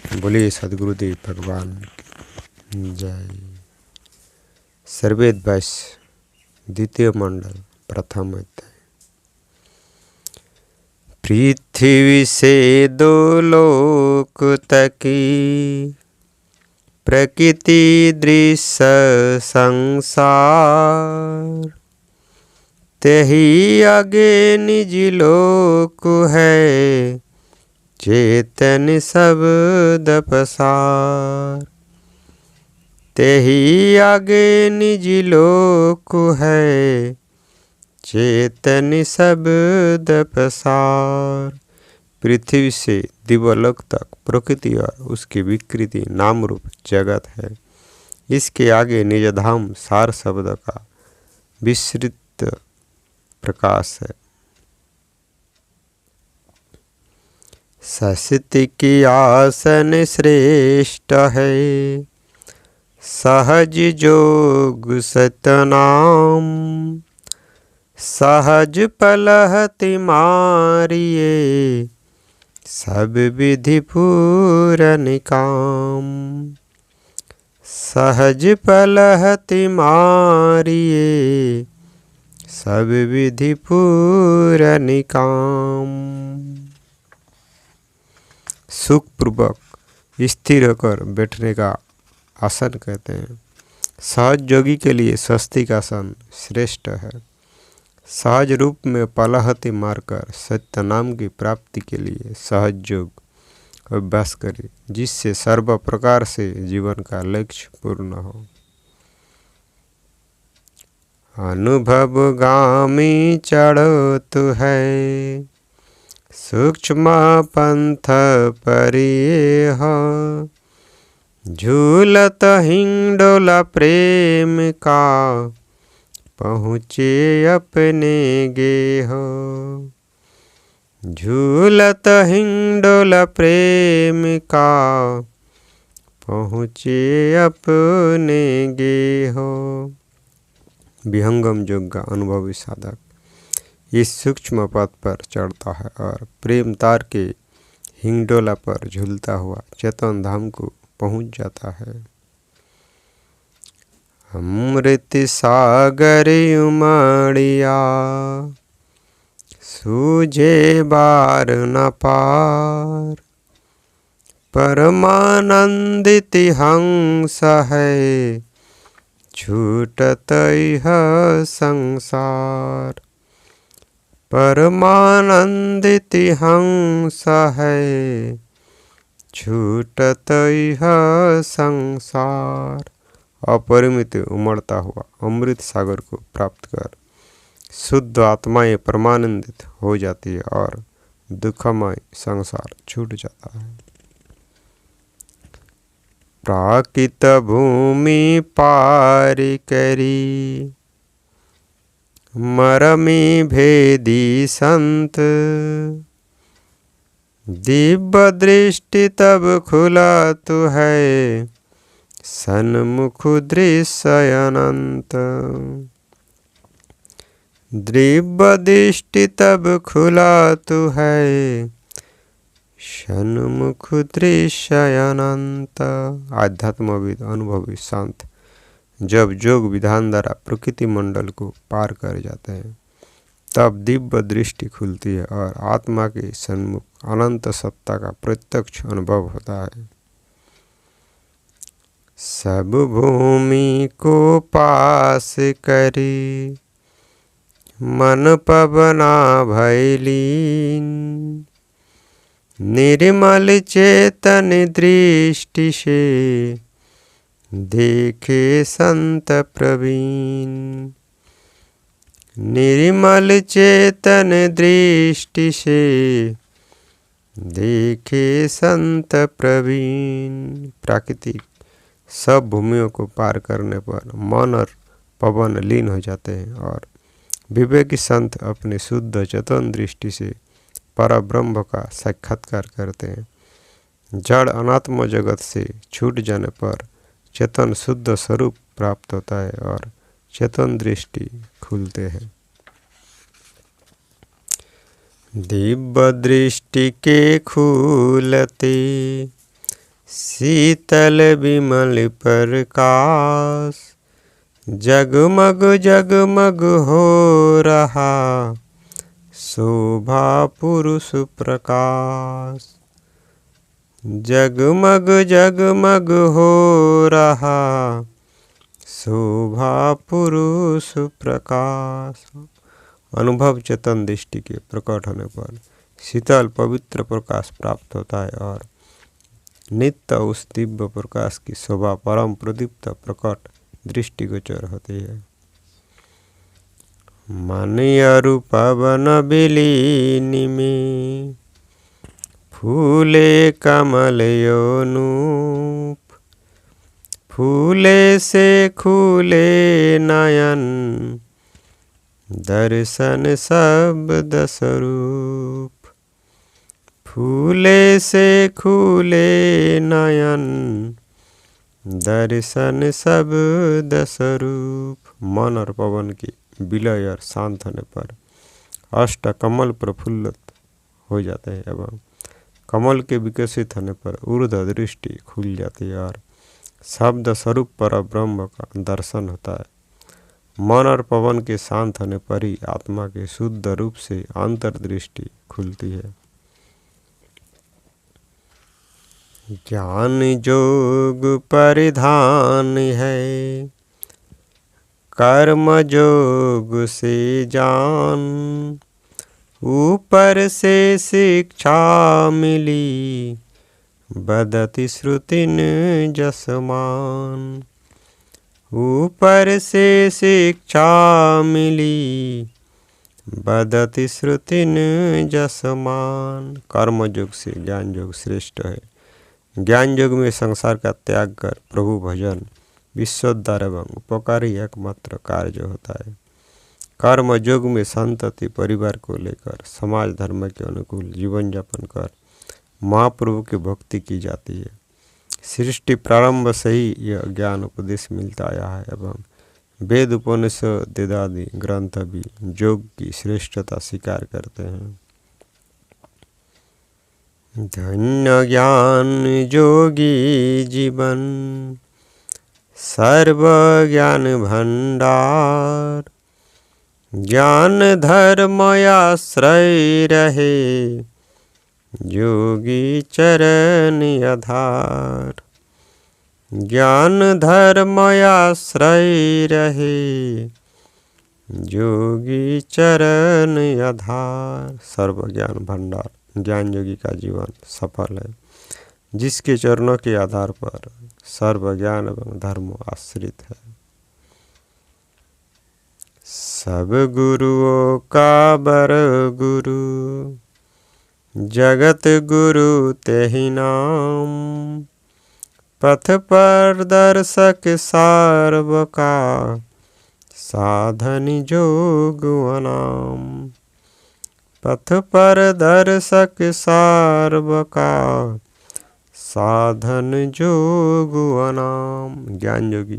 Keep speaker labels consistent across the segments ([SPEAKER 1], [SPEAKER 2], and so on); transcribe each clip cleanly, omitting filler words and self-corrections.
[SPEAKER 1] बोलिए सदगुरुदेव भगवान की जय। सर्वेद भाष्य द्वितीय मंडल प्रथम अध्याय। पृथ्वी से दो लोक तकी प्रकृति दृश्य संसार, तेहि आगे निज लोक है चेतन शब्द पसार। तेहि आगे निज लोक है चेतन शब्द पसार। पृथ्वी से दिवलोक तक प्रकृति और उसकी विकृति नाम रूप जगत है। इसके आगे निज धाम सार शब्द का विस्तृत प्रकाश है। सस्ति की आसन श्रेष्ठ है, सहज जोग सतनाम। सहज पलहति मारिए, सब विधि पूरन काम। सहज पलहति मारिए, सब विधि पूरन काम। सुखपूर्वक स्थिर होकर बैठने का आसन कहते हैं। सहज योगी के लिए स्वस्तिक आसन श्रेष्ठ है। सहज रूप में पलहति मारकर सत्य नाम की प्राप्ति के लिए सहज योग अभ्यास करें, जिससे सर्व प्रकार से जीवन का लक्ष्य पूर्ण हो। अनुभवगामी चढ़त है, सूक्ष्म पंथ परिह। झूलत हिंडोला प्रेम का, पहुँचे अपने गेह। झूलत हिंडोला प्रेम का, पहुँचे अपने गेह। विहंगम योग का अनुभवी साधक इस सूक्ष्म पथ पर चढ़ता है और प्रेम तार के हिंडोला पर झूलता हुआ चेतन धाम को पहुंच जाता है। अमृत सागर उमड़िया, सूझे बार न पार। परमानंदित हंस है, छूटत यह संसार। परमानंदित हंस है, छूटत यह संसार। अपरिमित उमड़ता हुआ अमृत सागर को प्राप्त कर शुद्ध आत्माएं परमानंदित हो जाती है और दुखमय संसार छूट जाता है। प्राकृत भूमि पार करी, मरमी भेदी संत। दिव्य दृष्टि तब खुला तु है, सन्मुख दृश्य अनंत। दिव्य दृष्टि तब खुला तु है, सन्मुख दृश्य अनंत। आध्यात्मविद अनुभवी संत जब योग विधान द्वारा प्रकृति मंडल को पार कर जाते हैं, तब दिव्य दृष्टि खुलती है और आत्मा के सन्मुख अनंत सत्ता का प्रत्यक्ष अनुभव होता है। सब भूमि को पास करी, मन पवना भैलीन। निर्मल चेतन दृष्टि से, देखे संत प्रवीण। निर्मल चेतन दृष्टि से, देखे संत प्रवीण। प्राकृतिक सब भूमियों को पार करने पर मन और पवन लीन हो जाते हैं और विवेकी संत अपने शुद्ध चेतन दृष्टि से परब्रह्म का साक्षात्कार करते हैं। जड़ अनात्म जगत से छूट जाने पर चेतन शुद्ध स्वरूप प्राप्त होता है और चेतन दृष्टि खुलते हैं। दिव्य दृष्टि के खुलते, शीतल विमल प्रकाश, जगमग जगमग हो रहा शोभा पुरुष प्रकाश। जगमग जगमग हो रहा शोभा पुरुष प्रकाश। अनुभव चेतन दृष्टि के प्रकट होने पर शीतल पवित्र प्रकाश प्राप्त होता है और नित्य उस दिव्य प्रकाश की शोभा परम प्रदीप्त प्रकट दृष्टिगोचर होती है। मनियरु पवन बिलीनि में फूले कमल योनूप, फूले से खूले नयन दर्शन शब्द स्वरूप। फूले से खूले नयन दर्शन शब्द स्वरूप। मन और पवन की विलय और शांत होने पर अष्ट कमल प्रफुल्लित हो जाते हैं एवं कमल के विकसित होने पर ऊर्ध्व दृष्टि खुल जाती है और शब्द स्वरूप पर ब्रह्म का दर्शन होता है। मन और पवन के शांत होने पर ही आत्मा के शुद्ध रूप से अंतर्दृष्टि खुलती है। ज्ञान जोग परिधान है, कर्म जोग से जान, ऊपर से शिक्षा मिली बदति श्रुतिन जसमान। ऊपर से शिक्षा मिली बदति श्रुतिन जसमान। कर्म योग से ज्ञान योग श्रेष्ठ है। ज्ञान योग में संसार का त्याग कर प्रभु भजन विश्वोद्धार एवं उपकारी एकमात्र कार्य होता है। कर्म योग में संतति परिवार को लेकर समाज धर्म के अनुकूल जीवन यापन कर महाप्रभु की भक्ति की जाती है। सृष्टि प्रारंभ से ही यह ज्ञान उपदेश मिलता आया है एवं वेद उपनिषद आदि ग्रंथ भी योग की श्रेष्ठता स्वीकार करते हैं। धन्य ज्ञान जोगी जीवन, सर्व ज्ञान भंडार। ज्ञान धर्म आश्रय रहे, योगी चरण आधार। ज्ञान धर्म आश्रय रहे, योगी चरण आधार। सर्व ज्ञान भंडार ज्ञान योगी का जीवन सफल है, जिसके चरणों के आधार पर सर्व ज्ञान एवं धर्म आश्रित है। सब गुरुओं का बर गुरु, जगत गुरु तेहि नाम। पथ प्रदर्शक सार्व का, साधन जोग अनाम। पथ प्रदर्शक सार्व का, साधन जोग अनाम। ज्ञान योगी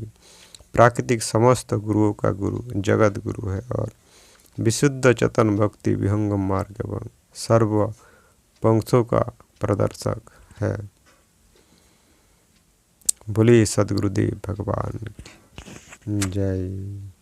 [SPEAKER 1] प्राकृतिक समस्त गुरुओं का गुरु जगत गुरु है और विशुद्ध चेतन भक्ति विहंगम मार्ग एवं सर्व पंक्तों का प्रदर्शक है। बोलिए सद्गुरुदेव भगवान की जय।